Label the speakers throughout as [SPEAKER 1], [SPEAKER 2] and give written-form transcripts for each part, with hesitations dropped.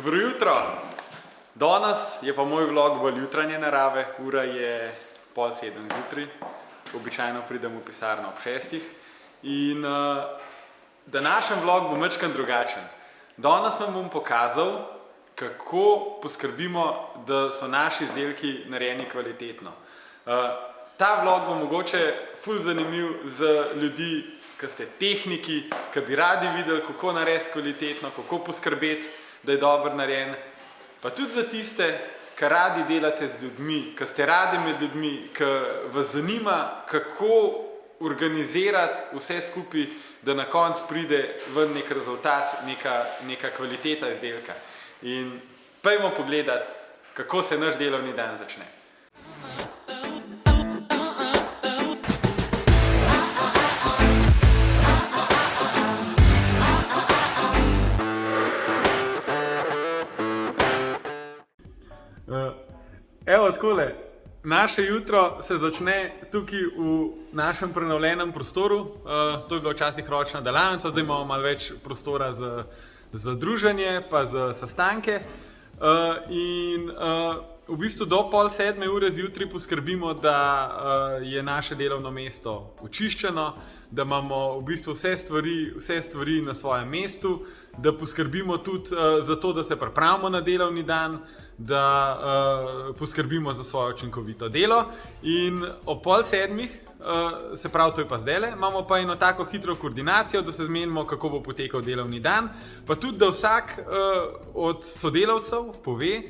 [SPEAKER 1] Dobro jutro! Danes je pa moj vlog bolj jutranje narave, ura je 6:30 zjutraj, običajno pridem v pisarno ob 6. In današnji vlog bo majčkeno drugačen. Danes vam bom pokazal, kako poskrbimo, da so naši izdelki narejeni kvalitetno. Ta vlog bo mogoče ful zanimiv za ljudi, ki ste tehniki, ki bi radi videli, kako narediti kvalitetno, kako poskrbeti, da je dobro narejen. Pa tudi za tiste, ki radi delate z ljudmi, ki ste radi med ljudmi, ki vas zanima, kako organizirati vse skupaj, da na koncu pride ven nek rezultat, neka kvaliteta izdelka. In pojdimo pogledati, kako se naš delovni dan začne. Evo takole, naše jutro se začne tukaj v našem prenovljenem prostoru. To je bila včasih ročna delavnica, zdaj imamo malo več prostora za druženje pa za sestanke. In v bistvu do 6:30 zjutraj poskrbimo, da je naše delovno mesto očiščeno, da imamo v bistvu vse stvari na svojem mestu, da poskrbimo tudi za to, da se pripravimo na delovni dan, da poskrbimo za svoje učinkovito delo. In ob 6:30, se pravi, to je pa zdajle, imamo pa eno tako hitro koordinacijo, da se zmenimo, kako bo potekal delovni dan, pa tudi, da vsak od sodelavcev pove,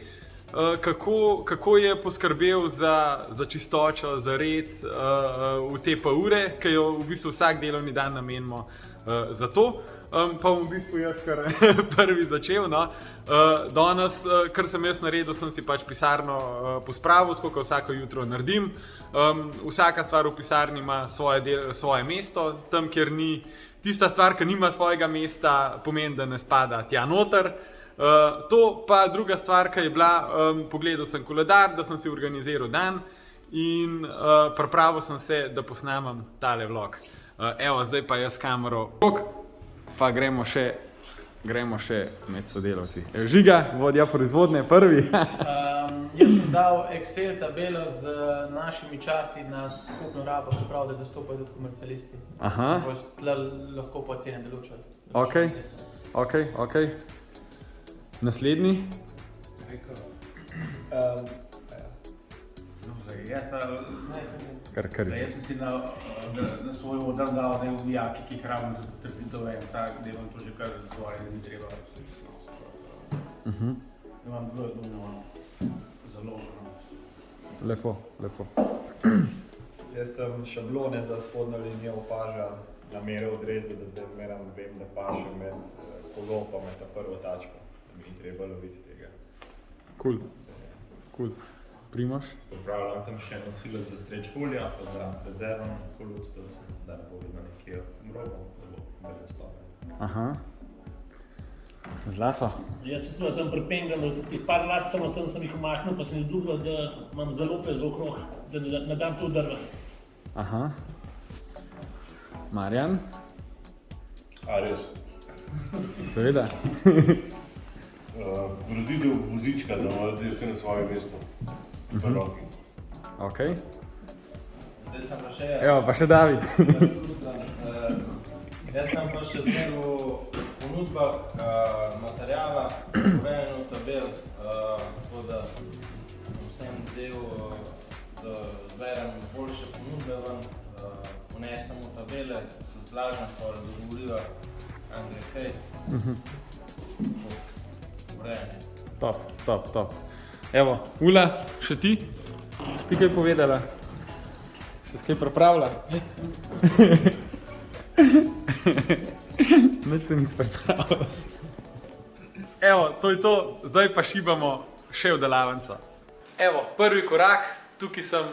[SPEAKER 1] kako je poskrbel za čistočo, za red v te pol ure, ki jo v bistvu vsak delovni dan namenimo za to. Pa bom v bistvu jaz kar prvi začel. Danes, kar sem jaz naredil, sem si pač pisarno pospravil, tako kot vsako jutro naredim. Vsaka stvar v pisarni ima svoje mesto, tam kjer ni tista stvar, ki nima svojega mesta, pomeni, da ne spada tja noter. To pa druga stvar, ki je bila, pogledal sem koledar, da sem si organiziral dan in pripravil sem se, da posnamem tale vlog. Evo, zdaj pa jaz s kamero, pa gremo še med sodelavci. Žiga, vodja proizvodnje, prvi.
[SPEAKER 2] Jaz sem dal Excel tabelo z našimi časi na skupno rabo, se pravi, da dostopajo tudi komercialisti.
[SPEAKER 1] Aha.
[SPEAKER 2] Tle lahko po cene določajo.
[SPEAKER 1] Ok. Naslednji.
[SPEAKER 3] Jaz sem si na svoj odr dal, da je v vijaki, ki jih rabim za potrditev, vsak delam to že kar zgoraj, da ni treba vse iznositi. Imam zelo
[SPEAKER 1] Lepo.
[SPEAKER 4] Jaz sem šablone za spodnjo linijo opaža namere odrezal, da zdaj zmeram vem, da paše med kolo pa med ta prvo tačko. Mi ni treba loviti tega.
[SPEAKER 1] Cool. Primož?
[SPEAKER 4] Pripravljam tam še nosilec za streč olja, pa zraven rezervno kolut, da ne bo vidno nekje mrobom, da bo bolje stopen.
[SPEAKER 1] Aha. Zlato?
[SPEAKER 2] Jaz sem se tam pripengam, da tistih par las samo tam sem jih umaknil, pa sem jih drugil, da imam zalope za okrog, da ne dam to drva.
[SPEAKER 1] Aha. Marjan?
[SPEAKER 4] A res?
[SPEAKER 1] Seveda.
[SPEAKER 4] Razvidel vozička, da ima vse na svojem mestu. Roki.
[SPEAKER 1] Ok.
[SPEAKER 5] Zdaj sem pa še jaz.
[SPEAKER 1] Evo, pa še David.
[SPEAKER 5] Jaz sem pa še zmeril v ponudbah materijala, urejeno tabel, tako da sem del, da zberem boljše ponudbe ven, vnesem v tabele, se zblažim, pa dogovoriva, Andrej, hej. Urejanje.
[SPEAKER 1] Top. Evo, Ula, še ti? Ti kaj povedala? Se s kaj pripravila? Nič se nisi pripravila. Evo, to je to, zdaj pa šibamo še v delavnico. Evo, prvi korak, tukaj sem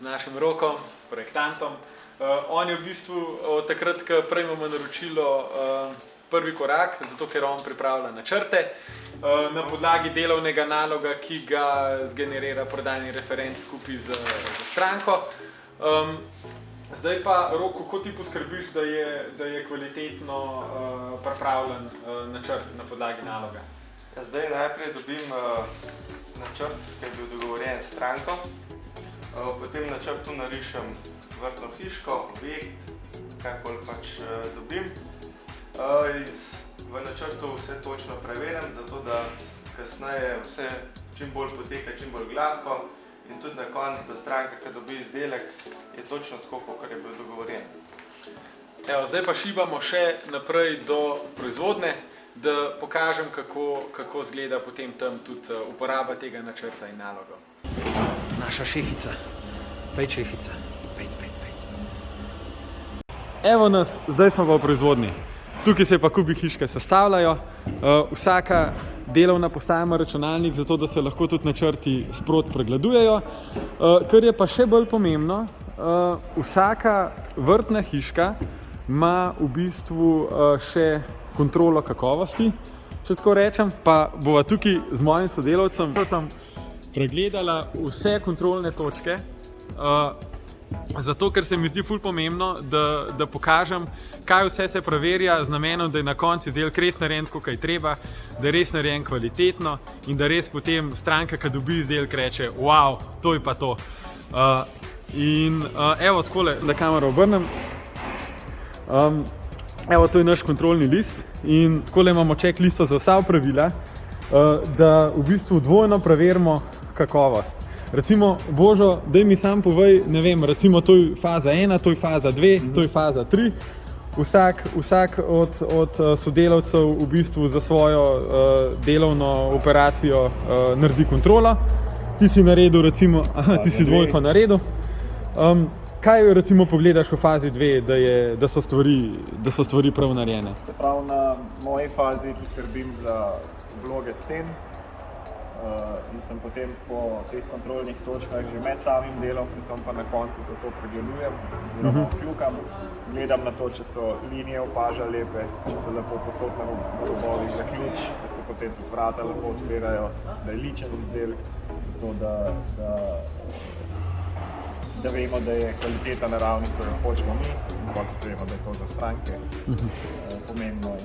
[SPEAKER 1] z našim Rokom, s projektantom. On je v bistvu od takrat, ko prejmemo naročilo, prvi korak, zato ker on pripravlja načrte na podlagi delovnega naloga, ki ga zgenerira prodajni referent skupaj z stranko. Zdaj pa, Rok, kako ti poskrbiš, da je kvalitetno pripravljen načrt na podlagi naloga?
[SPEAKER 6] Zdaj najprej dobim načrt, ki je bil dogovorjen s stranko. Po tem načrtu narišem vrtno hiško, objekt, karkoli pač dobim. V načrtu vse točno preverjam, zato da kasneje vse čim bolj poteka, čim bolj gladko in tudi na koncu, da stranka, ki dobi izdelek, je točno tako, kot je bil dogovorjen.
[SPEAKER 1] Evo, zdaj pa šibamo še naprej do proizvodne, da pokažem, kako izgleda potem tam tudi uporaba tega načrta in nalogo. Naša šefica. Pejt šefica. Pejt. Evo nas, zdaj smo pa v proizvodni. Tukaj se pa kubi hiške sestavljajo. Vsaka delovna postaja ima računalnik, zato da se lahko tudi načrti sprot pregledujejo. Kar je pa še bolj pomembno, vsaka vrtna hiška ima v bistvu še kontrolo kakovosti, če tako rečem, pa bova tukaj z mojim sodelavcem pregledala vse kontrolne točke, zato ker se mi zdi ful pomembno, da pokažem, kaj vse se preverja z namenom, da je na koncu izdelek res narejen tako, kaj treba, da je res narejen kvalitetno in da res potem stranka, ki dobi izdelek, reče wow, to je pa to. Evo takole, da kamero obrnem. Evo, to je naš kontrolni list in takole imamo checklisto za vsa opravila, da v bistvu dvojno preverimo kakovost. Recimo, Božo, daj mi sam povej, ne vem, recimo to je faza 1, to je faza 2, to je faza 3. Vsak od sodelavcev v bistvu za svojo delovno operacijo naredi kontrolo. Ti si naredil recimo, ti si dvojko naredil. Kaj recimo pogledaš v fazi 2, da so stvari prav narejene?
[SPEAKER 4] Se pravi, na moji fazi poskrbim za vloge sten in sem potem po teh kontrolnih točkah že med samim delom, predvsem pa na koncu, ko to pregledujem oziroma obkljukam, gledam na to, če so linije opaža lepe, če se lepo posod na robovih zaključ, da se potem tudi vrata lepo odpirajo, da je ličen izdelek, zato da vemo, da je kvaliteta na ravni, ko jo hočemo mi, in pa tudi vemo, da je to za stranke pomembno.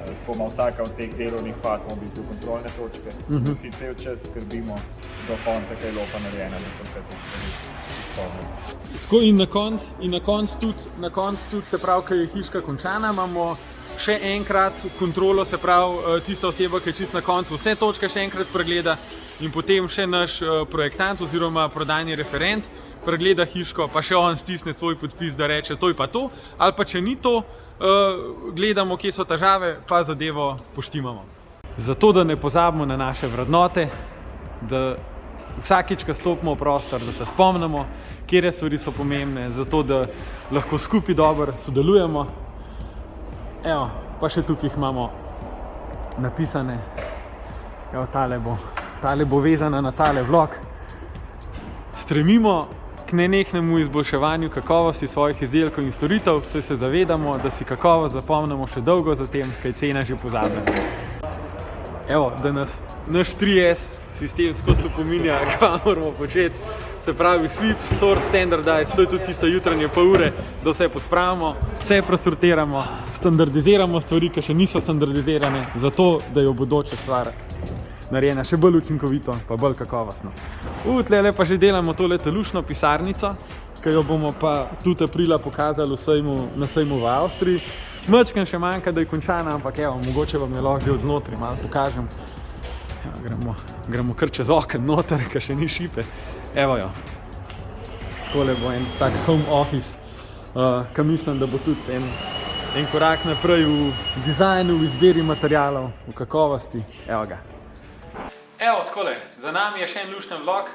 [SPEAKER 4] Tako ima vsaka od teh delovnih faz, v bistvu kontrolne točke, vsi cel čas skrbimo do konca, kaj je lopa narejena, da se vse to stvari izpolnijo.
[SPEAKER 1] Tako in na koncu tudi, se pravi, ko je hiška končana, imamo še enkrat kontrolo, se pravi, tista oseba, ki je čisto na koncu vse točke še enkrat pregleda in potem še naš projektant oziroma prodajni referent pregleda hiško, pa še on stisne svoj podpis, da reče to je pa to, ali pa če ni to, gledamo, kje so težave, pa zadevo poštimamo. Zato, da ne pozabimo na naše vrednote, da vsakič, ko stopimo v prostor, da se spomnimo, katere stvari so pomembne, zato da lahko skupaj dobro sodelujemo. Evo, pa še tukaj jih imamo napisane. Evo, tale bo vezana na tale vlog. Stremimo k nenehnemu izboljševanju kakovosti svojih izdelkov in storitev, saj se zavedamo, da si kakovost zapomnimo še dolgo zatem, kaj je cena že pozabljena. Evo, da nas naš 3S sistem skozi opominja, kaj moramo početi. Se pravi, sweep, sort, standardize, to je tudi tisto jutranje pol ure, da vse pospravimo, vse presortiramo, standardiziramo stvari, ki še niso standardizirane, zato, da je v bodoče stvar narejena še bolj učinkovito, pa bolj kakovostno. Tlele pa že delamo tole lušno pisarnico, ki jo bomo pa tudi aprila pokazali na sejmu v Avstriji. Majčkeno še manjka, da je končana, ampak evo, mogoče vam je lahko že od znotri malo pokažem. Gremo kar čez oken noter, ki še ni šipe. Evo jo. Takole bo en tak home office, ki mislim, da bo tudi en korak naprej v dizajnu, v izbiri materialov, v kakovosti. Evo ga. Evo, takole, za nami je še en lušten vlog.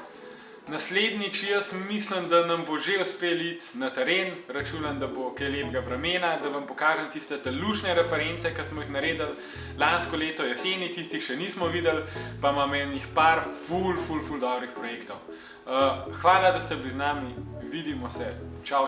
[SPEAKER 1] Naslednjič jaz mislim, da nam bo že uspel iti na teren, računam, da bo kaj lepega vremena, da vam pokažem tiste lušne reference, ki smo jih naredili lansko leto jeseni, tistih še nismo videli, pa imam enih par ful dobrih projektov. Hvala, da ste bili z nami, vidimo se, čau.